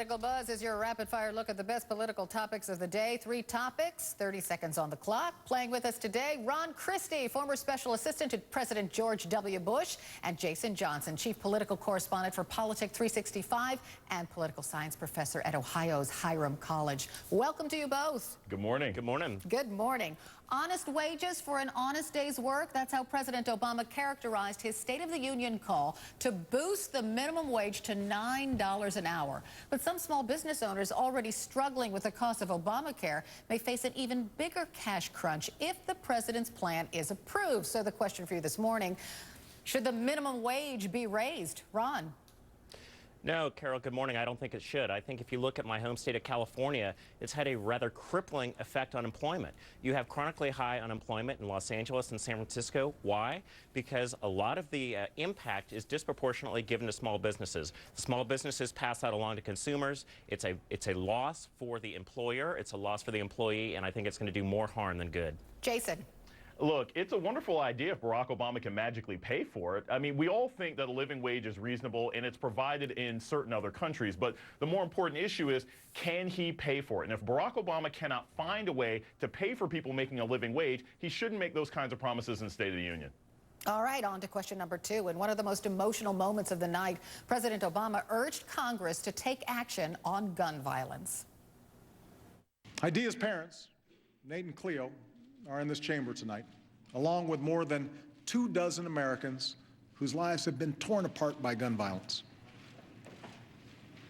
Political Buzz is your rapid-fire look at the best political topics of the day. 3 topics, 30 seconds on the clock. Playing with us today, Ron Chrisite, former special assistant to President George W. Bush, and Jason Johnson, chief political correspondent for Politics 365 and political science professor at Ohio's Hiram College. Welcome to you both. Good morning. Good morning. Good morning. Honest wages for an honest day's work. That's how President Obama characterized his State of the Union call to boost the minimum wage to $9 an hour. But some small business owners already struggling with the cost of Obamacare may face an even bigger cash crunch if the president's plan is approved. So the question for you this morning, should the minimum wage be raised? Ron? No, Carol, good morning. I don't think it should. I think if you look at my home state of California, it's had a rather crippling effect on employment. You have chronically high unemployment in Los Angeles and San Francisco. Why? Because a lot of the impact is disproportionately given to small businesses. The small businesses pass that along to consumers. It's a loss for the employer. It's a loss for the employee, and I think it's going to do more harm than good. Jason? Look, it's a wonderful idea if Barack Obama can magically pay for it. I mean, we all think that a living wage is reasonable and it's provided in certain other countries. But the more important issue is, can he pay for it? And if Barack Obama cannot find a way to pay for people making a living wage, he shouldn't make those kinds of promises in the State of the Union. All right, on to question number 2. In one of the most emotional moments of the night, President Obama urged Congress to take action on gun violence. Idea's parents, Nate and Cleo, are in this chamber tonight, along with more than 24 Americans whose lives have been torn apart by gun violence.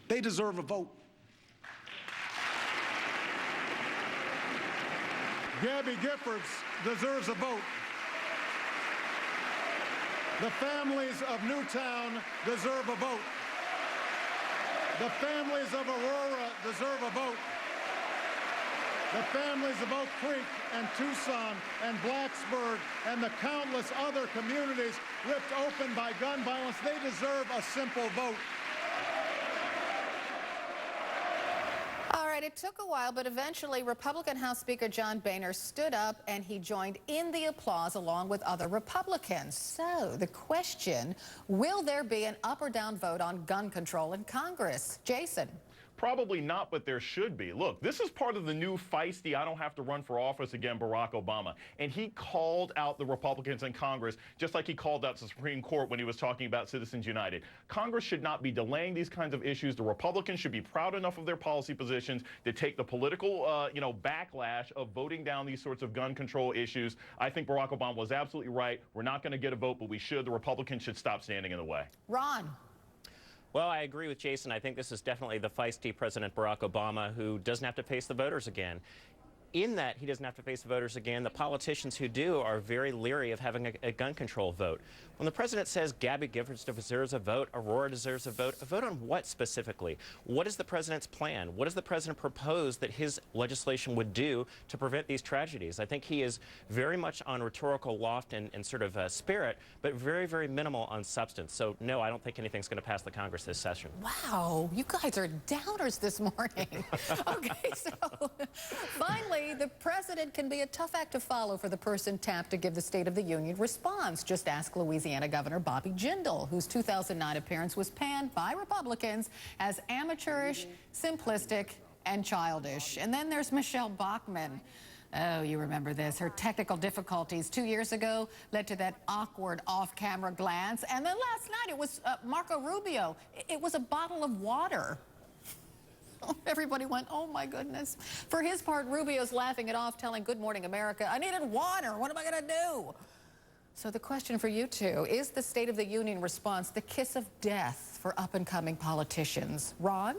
They deserve a vote. Gabby Giffords deserves a vote. The families of Newtown deserve a vote. The families of Aurora deserve a vote. The families of Oak Creek and Tucson and Blacksburg and the countless other communities ripped open by gun violence, they deserve a simple vote. All right, it took a while, but eventually Republican House Speaker John Boehner stood up and he joined in the applause along with other Republicans. So the question, will there be an up or down vote on gun control in Congress? Jason? Probably not, but there should be. Look, this is part of the new feisty, I don't have to run for office again, Barack Obama. And he called out the Republicans in Congress, just like he called out the Supreme Court when he was talking about Citizens United. Congress should not be delaying these kinds of issues. The Republicans should be proud enough of their policy positions to take the political, backlash of voting down these sorts of gun control issues. I think Barack Obama was absolutely right. We're not going to get a vote, but we should. The Republicans should stop standing in the way. Ron? Well, I agree with Jason. I think this is definitely the feisty President Barack Obama who doesn't have to face the voters again. In that he doesn't have to face the voters again, the politicians who do are very leery of having a gun control vote. When the president says Gabby Giffords deserves a vote, Aurora deserves a vote on what specifically? What is the president's plan? What does the president propose that his legislation would do to prevent these tragedies? I think he is very much on rhetorical loft and sort of spirit, but very, very minimal on substance. So, no, I don't think anything's going to pass the Congress this session. Wow, you guys are downers this morning. Okay, so finally, the president can be a tough act to follow for the person tapped to give the State of the Union response. Just ask Louisiana Governor Bobby Jindal, whose 2009 appearance was panned by Republicans as amateurish, simplistic, and childish. And then there's Michelle Bachmann. Oh, you remember this. Her technical difficulties 2 years ago led to that awkward off-camera glance. And then last night it was Marco Rubio. It was a bottle of water. Everybody went, oh, my goodness. For his part, Rubio's laughing it off, telling Good Morning America, I needed water. What am I going to do? So the question for you two, is the State of the Union response the kiss of death for up-and-coming politicians? Ron?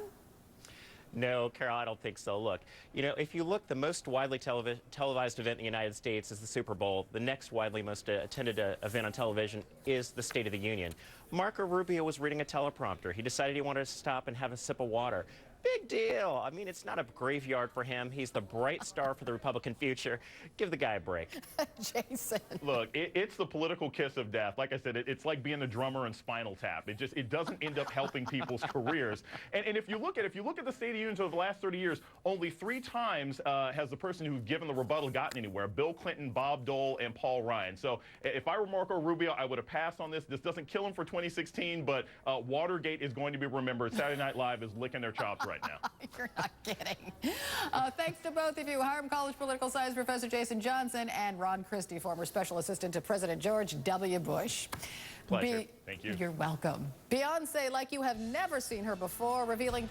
No, Carol, I don't think so. Look, if you look, the most widely televised event in the United States is the Super Bowl. The next widely most attended event on television is the State of the Union. Marco Rubio was reading a teleprompter. He decided he wanted to stop and have a sip of water. Big deal. I mean, it's not a graveyard for him. He's the bright star for the Republican future. Give the guy a break. Jason. Look, it's the political kiss of death. Like I said, it's like being a drummer in Spinal Tap. It doesn't end up helping people's careers. And if you look at the State of the Union over the last 30 years, only 3 times has the person who's given the rebuttal gotten anywhere: Bill Clinton, Bob Dole, and Paul Ryan. So if I were Marco Rubio, I would have passed on this. This doesn't kill him for 2016, but Watergate is going to be remembered. Saturday Night Live is licking their chops right now. You're not kidding. Thanks to both of you, Hiram College political science professor Jason Johnson and Ron Chrisite, former special assistant to President George W. Bush. Pleasure. Thank you. You're welcome. Beyonce, like you have never seen her before, revealing